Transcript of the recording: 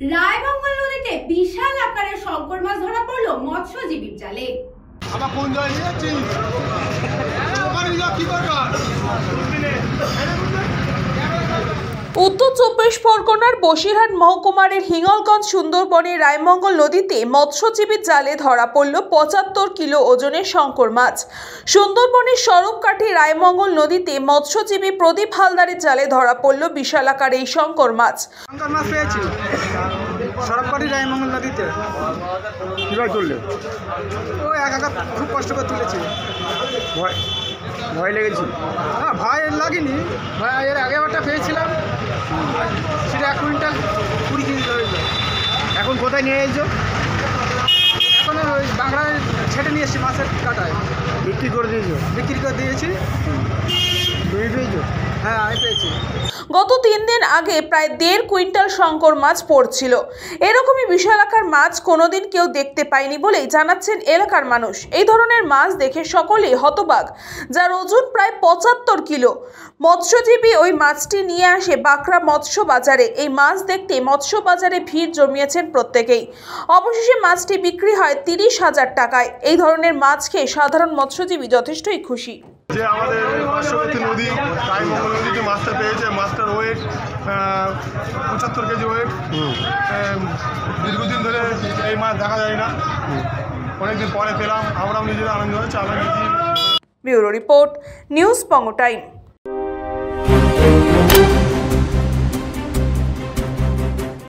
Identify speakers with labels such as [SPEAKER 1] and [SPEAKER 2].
[SPEAKER 1] রায়মঙ্গল নদীতে বিশাল আকারের শঙ্কর মাছ ধরা পড়ল মৎস্যজীবীর জালে।
[SPEAKER 2] উত্তর চব্বিশ পরগনার বসিরহাট মহকুমার হিঙ্গলগঞ্জ সুন্দরবনের রায়মঙ্গল নদীতে মৎস্যজীবীর জালে ধরা পড়ল ৭৫ কিলো ওজনের শঙ্কর মাছ। সুন্দরবনের সরবকাঠি রায়মঙ্গল নদীতে মৎস্যজীবী প্রদীপ হালদারের জালে ধরা পড়ল বিশাল আকারের এই শঙ্কর মাছ।
[SPEAKER 3] শঙ্কর মাছ পেয়েছি সরবকাঠি রায়মঙ্গল নদীতে।
[SPEAKER 4] কীভাবে তুললে?
[SPEAKER 3] ও একা খুব কষ্ট করে তুলেছি।
[SPEAKER 4] ভয় লেগেছিল?
[SPEAKER 3] না, ভয় লাগেনি। ভয় এর আগে একটা পেয়েছিলাম, সেটা 1 কুইন্টাল 20 কেজি রয়েছে।
[SPEAKER 4] এখন কোথায় নিয়ে এসেছো?
[SPEAKER 3] এখন ওই বাংলায় ছেটে নিয়ে এসেছি মাছের কাটায়।
[SPEAKER 4] বিক্রি করে দিয়েছো?
[SPEAKER 3] বিক্রি করে দিয়েছি।
[SPEAKER 4] তুমি পেয়েছো?
[SPEAKER 3] হ্যাঁ, আমি পেয়েছি।
[SPEAKER 2] গত 3 দিন আগে প্রায় 1.5 কুইন্টাল শঙ্কর মাছ পড়ছিল। এরকমই বিশাল আকার মাছ কোনোদিন কেউ দেখতে পায়নি বলেই জানাচ্ছেন এলাকার মানুষ। এই ধরনের মাছ দেখে সকলেই হতবাক, যার ওজন প্রায় ৭৫ কিলো। মৎস্যজীবী ওই মাছটি নিয়ে আসে বাঁকড়া মৎস্য বাজারে। এই মাছ দেখতে মৎস্য বাজারে ভিড় জমিয়েছেন প্রত্যেকেই। অবশেষে মাছটি বিক্রি হয় ৩০,০০০ টাকায়। এই ধরনের মাছ খেয়ে সাধারণ মৎস্যজীবী যথেষ্টই খুশি।
[SPEAKER 5] যে আমাদের পার্শ্ববর্তী নদী রায়মঙ্গল নদীতে মাছটা পেয়েছে, মাছটার ওয়েট ৭৫ কেজি ওয়েট। দীর্ঘদিন ধরে এই মাছ দেখা যায় না, অনেকদিন পরে পেলাম, আমরাও নিজেরা আনন্দ হয়েছে। আমরা নিজেই।
[SPEAKER 2] ব্যুরো রিপোর্ট, নিউজ পঙ্গ টাইম।